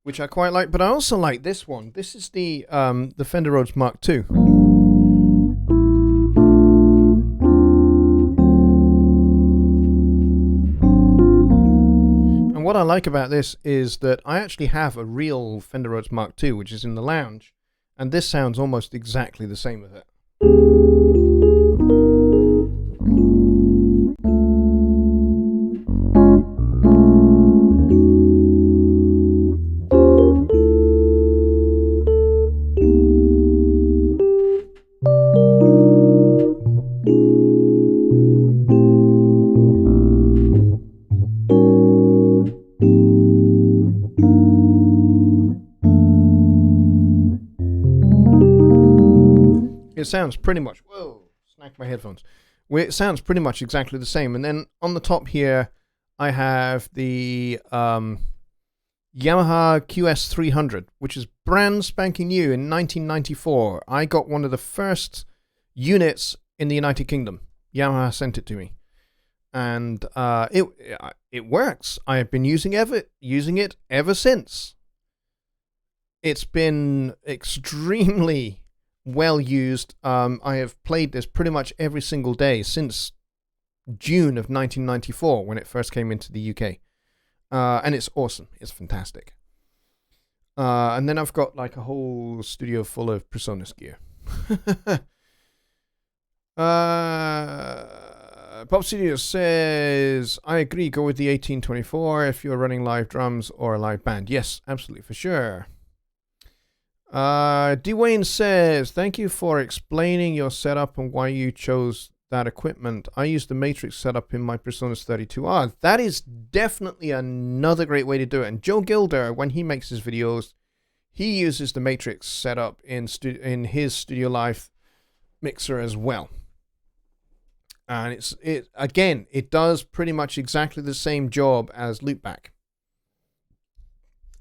Which I quite like, but I also like this one. This is the Fender Rhodes Mark II. And what I like about this is that I actually have a real Fender Rhodes Mark II, which is in the lounge, and this sounds almost exactly the same with it. It sounds pretty much, whoa, snagged my headphones. It sounds pretty much exactly the same. And then on the top here, I have the Yamaha QS300, which is brand spanking new in 1994. I got one of the first units in the United Kingdom. Yamaha sent it to me. And it works. I have been using it ever since. It's been extremely well used. I have played this pretty much every single day since June of 1994 when it first came into the UK. And it's awesome. It's fantastic. And then I've got like a whole studio full of Presonus gear. Pop Studio says, I agree, go with the 1824 if you're running live drums or a live band. Yes, absolutely, for sure. Dwayne says, thank you for explaining your setup and why you chose that equipment. I use the Matrix setup in my Presonus 32R. That is definitely another great way to do it. And Joe Gilder, when he makes his videos, he uses the Matrix setup in his Studio Live mixer as well. And it does pretty much exactly the same job as Loopback.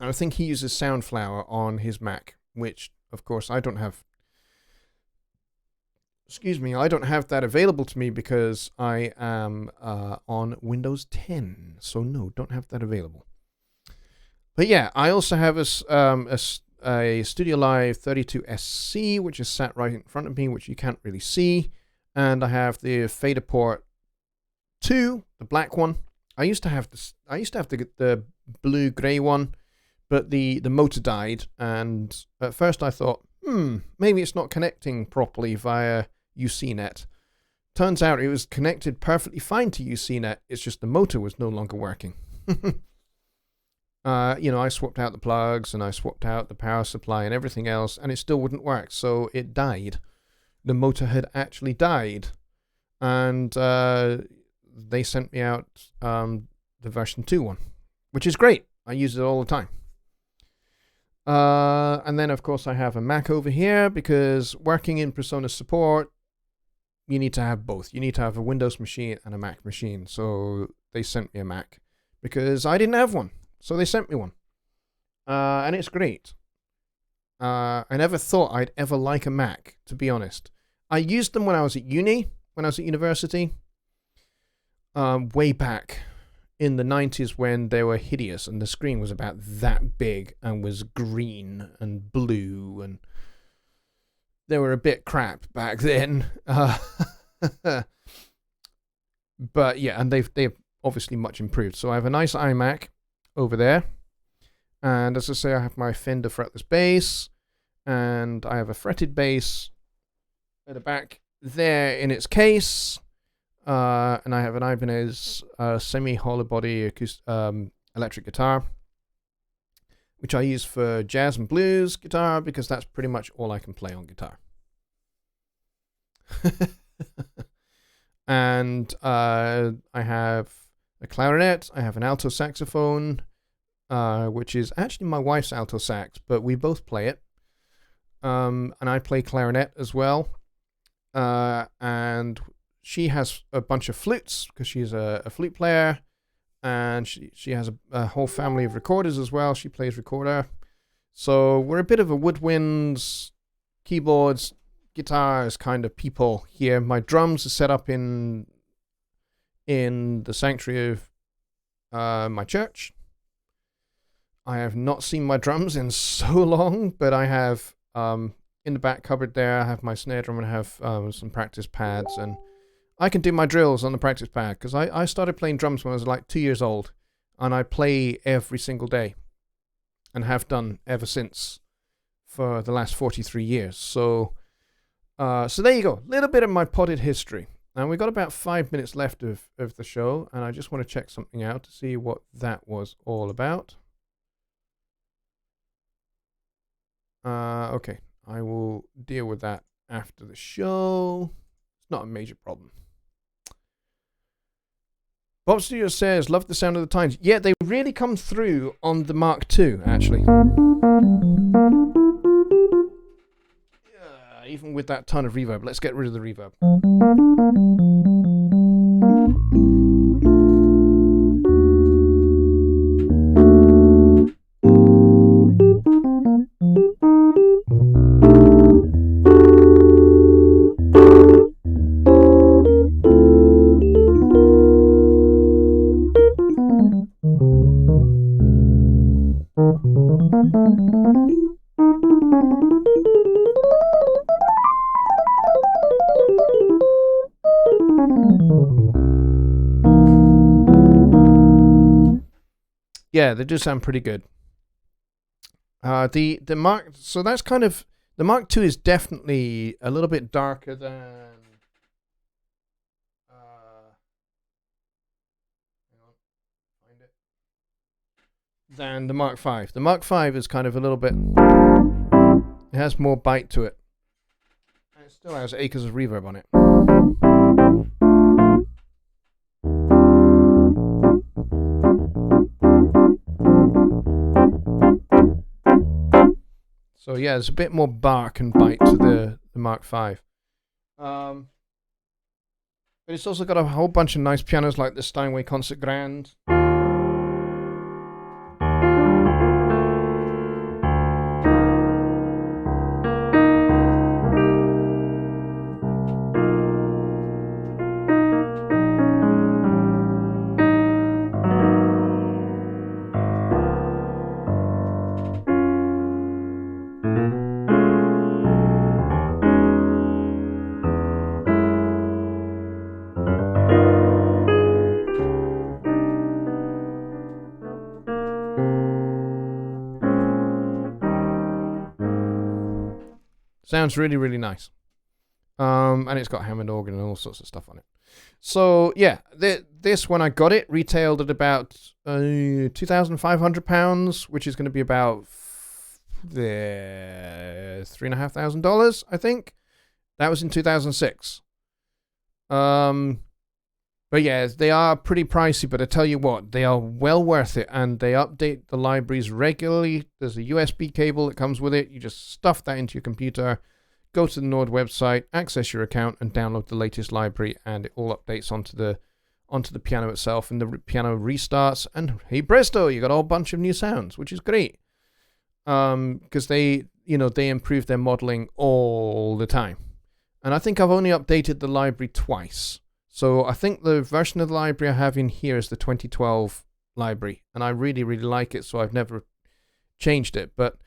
And I think he uses Soundflower on his Mac, which, of course, I don't have. Excuse me, I don't have that available to me because I am on Windows 10. So no, don't have that available. But yeah, I also have a Studio Live 32SC, which is sat right in front of me, which you can't really see. And I have the Faderport 2, the black one. I used to have the blue-gray one, but the motor died. And at first I thought, maybe it's not connecting properly via UCNet. Turns out it was connected perfectly fine to UCNet. It's just the motor was no longer working. I swapped out the plugs and I swapped out the power supply and everything else, and it still wouldn't work. So it died. The motor had actually died, and they sent me out the version 2 one, which is great. I use it all the time. And then, of course, I have a Mac over here because working in Presonus support, you need to have both. You need to have a Windows machine and a Mac machine. So they sent me a Mac because I didn't have one. So they sent me one. And it's great. I never thought I'd ever like a Mac, to be honest. I used them when I was at uni, when I was at university. Way back in the 90s when they were hideous and the screen was about that big and was green and blue and they were a bit crap back then. But yeah, and they've obviously much improved. So I have a nice iMac over there. And as I say, I have my Fender fretless bass and I have a fretted bass at the back there in its case. And I have an Ibanez semi-hollow body electric guitar, which I use for jazz and blues guitar because that's pretty much all I can play on guitar. And I have a clarinet, I have an alto saxophone, which is actually my wife's alto sax, but we both play it. And I play clarinet as well. And she has a bunch of flutes because she's a flute player, and she has a whole family of recorders as well. She plays recorder. So we're a bit of a woodwinds, keyboards, guitars kind of people here. My drums are set up in the sanctuary of my church. I have not seen my drums in so long, but I have in the back cupboard there, I have my snare drum and I have some practice pads, and I can do my drills on the practice pad because I started playing drums when I was like 2 years old, and I play every single day and have done ever since for the last 43 years. So there you go. A little bit of my potted history. And we've got about 5 minutes left of the show, and I just want to check something out to see what that was all about. Okay, I will deal with that after the show. It's not a major problem. Bob Studio says, love the sound of the Tines. Yeah, they really come through on the Mark II, actually. Yeah, even with that ton of reverb. Let's get rid of the reverb. Yeah, they do sound pretty good. The Mark, so that's kind of, the Mark II is definitely a little bit darker than the Mark V. The Mark V is kind of a little bit, it has more bite to it. And it still has acres of reverb on it. So yeah, there's a bit more bark and bite to the Mark V. But it's also got a whole bunch of nice pianos like the Steinway Concert Grand. Sounds really, really nice. And it's got Hammond organ and all sorts of stuff on it. So, yeah, this, when I got it, retailed at about £2,500, which is going to be about $3,500, I think. That was in 2006. But yeah, they are pretty pricey, but I tell you what, they are well worth it, and they update the libraries regularly. There's a USB cable that comes with it. You just stuff that into your computer, go to the Nord website, access your account, and download the latest library, and it all updates onto the piano itself, and the piano restarts, and hey presto, you got a whole bunch of new sounds, which is great. Because they improve their modeling all the time. And I think I've only updated the library twice. So I think the version of the library I have in here is the 2012 library, and I really, really like it, so I've never changed it. But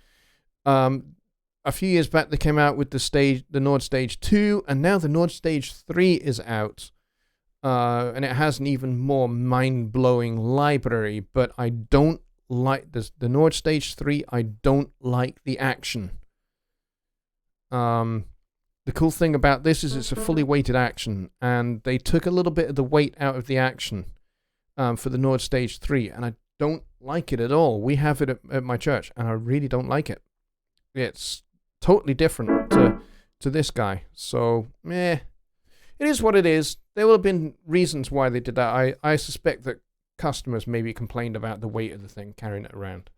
a few years back, they came out with the Nord Stage 2, and now the Nord Stage 3 is out. And it has an even more mind-blowing library, but I don't like this. The Nord Stage 3, I don't like the action. The cool thing about this is it's a fully weighted action, and they took a little bit of the weight out of the action for the Nord Stage 3, and I don't like it at all. We have it at my church, and I really don't like it. It's totally different to this guy. So, it is what it is. There will have been reasons why they did that. I suspect that customers maybe complained about the weight of the thing, carrying it around.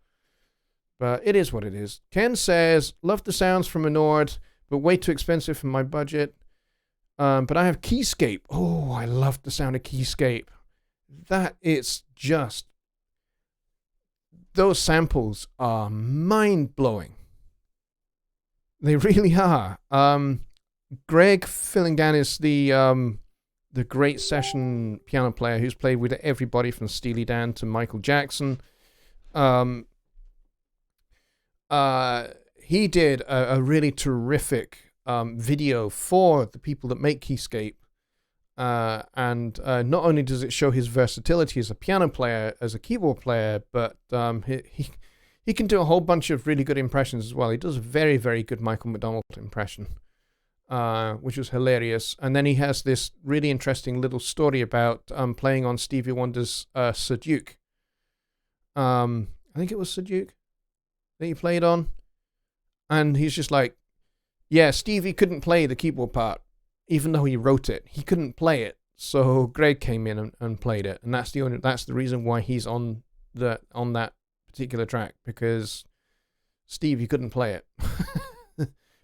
But it is what it is. Ken says, love the sounds from a Nord, but way too expensive for my budget. But I have Keyscape. Oh, I love the sound of Keyscape. That is just... Those samples are mind-blowing. They really are. Greg Phillinganes, the great session piano player who's played with everybody from Steely Dan to Michael Jackson, he did a really terrific video for the people that make Keyscape. And not only does it show his versatility as a piano player, as a keyboard player, but he can do a whole bunch of really good impressions as well. He does a very, very good Michael McDonald impression, which was hilarious. And then he has this really interesting little story about playing on Stevie Wonder's Sir Duke. I think it was Sir Duke that he played on. And he's just like, yeah, Stevie couldn't play the keyboard part, even though he wrote it. He couldn't play it. So Greg came in and played it. And that's the reason why he's on that particular track, because Stevie couldn't play it.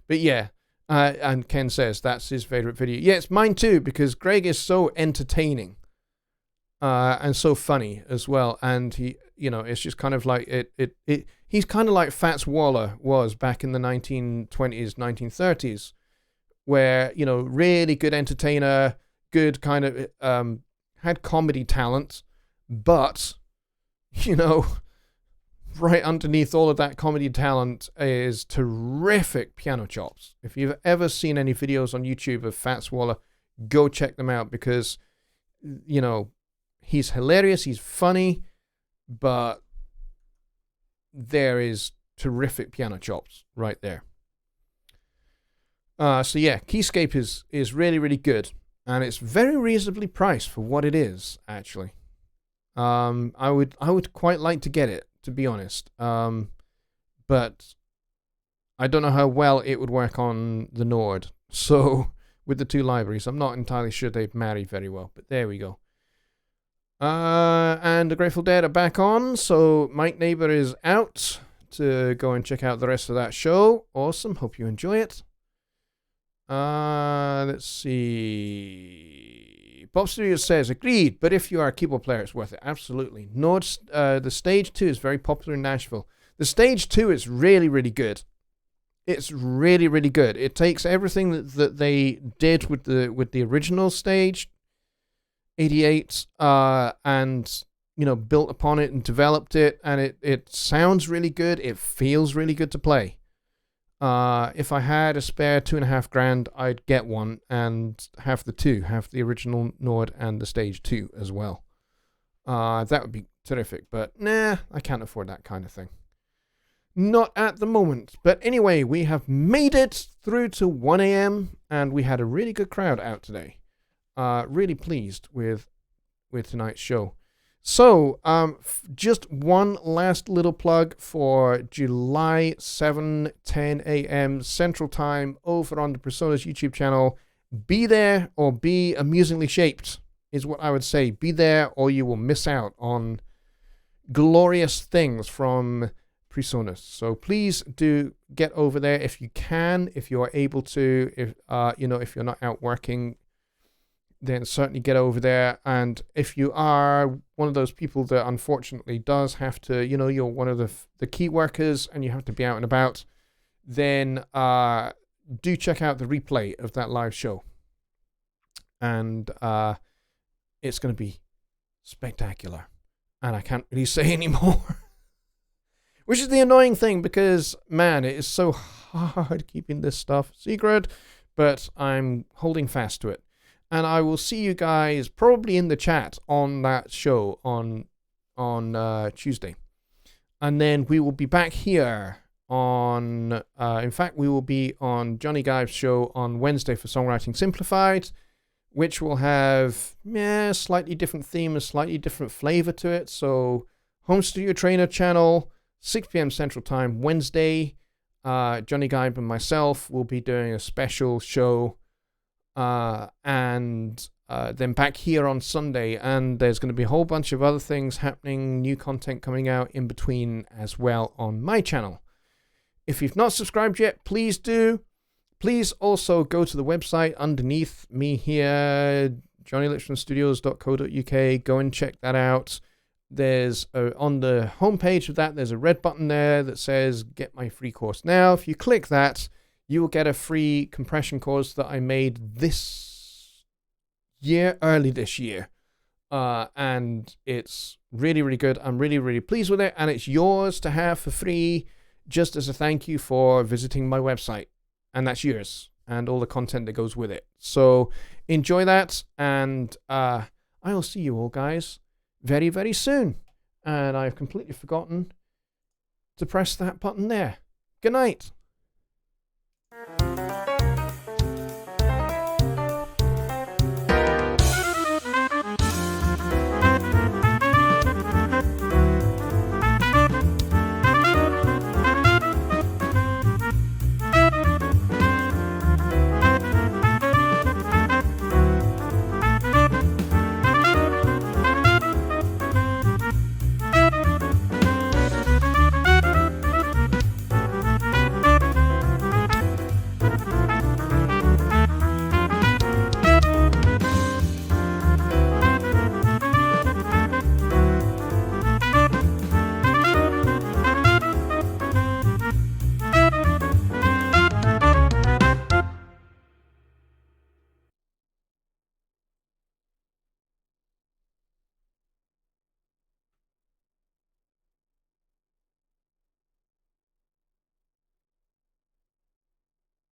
But yeah, and Ken says that's his favorite video. Yeah, it's mine too, because Greg is so entertaining and so funny as well. And he, it's just kind of like he's kind of like Fats Waller was back in the 1920s, 1930s, where, really good entertainer, good kind of, had comedy talent, but, right underneath all of that comedy talent is terrific piano chops. If you've ever seen any videos on YouTube of Fats Waller, go check them out, because, he's hilarious, he's funny, but there is terrific piano chops right there. So yeah, Keyscape is really, really good, and it's very reasonably priced for what it is, actually. I would quite like to get it, to be honest. But I don't know how well it would work on the Nord. So with the two libraries, I'm not entirely sure they'd marry very well, but there we go. And the Grateful Dead are back on, so Mike Neighbor is out to go and check out the rest of that show. Awesome, hope you enjoy it. Let's see. Bob Studios says, agreed, but if you are a keyboard player, it's worth it. Absolutely. The Stage 2 is very popular in Nashville. The Stage 2 is really, really good. It's really, really good. It takes everything that they did with the original Stage 88 and built upon it and developed it, and it sounds really good. It feels really good to play. If I had a spare $2,500, I'd get one and have the original Nord and the Stage 2 as well. That would be terrific, but nah, I can't afford that kind of thing. Not at the moment. But anyway, we have made it through to 1 a.m. and we had a really good crowd out today. Really pleased with tonight's show. So, just one last little plug for July 7, 10 a.m. Central Time over on the Personas YouTube channel. Be there or be amusingly shaped is what I would say. Be there or you will miss out on glorious things from PreSonus. So please do get over there if you can, if you are able to. If if you're not out working, then certainly get over there. And if you are one of those people that unfortunately does have to, you're one of the key workers and you have to be out and about, then do check out the replay of that live show. And it's going to be spectacular. And I can't really say anymore. Which is the annoying thing, because, man, it is so hard keeping this stuff secret. But I'm holding fast to it. And I will see you guys probably in the chat on that show on Tuesday. And then we will be back here on... in fact, we will be on Jonny Give's show on Wednesday for Songwriting Simplified, which will have a slightly different theme, a slightly different flavor to it. So, Home Studio Trainer channel, 6 p.m. Central Time, Wednesday. Jonny Give and myself will be doing a special show. And then back here on Sunday. And there's going to be a whole bunch of other things happening, new content coming out in between as well on my channel. If you've not subscribed yet, please do. Please also go to the website underneath me here, jonnylipshamstudios.co.uk. Go and check that out. There's on the homepage of that, there's a red button there that says get my free course now. If you click that, you will get a free compression course that I made early this year. And it's really, really good. I'm really, really pleased with it. And it's yours to have for free, just as a thank you for visiting my website. And that's yours, and all the content that goes with it. So enjoy that, and I will see you all, guys, very, very soon. And I've completely forgotten to press that button there. Good night.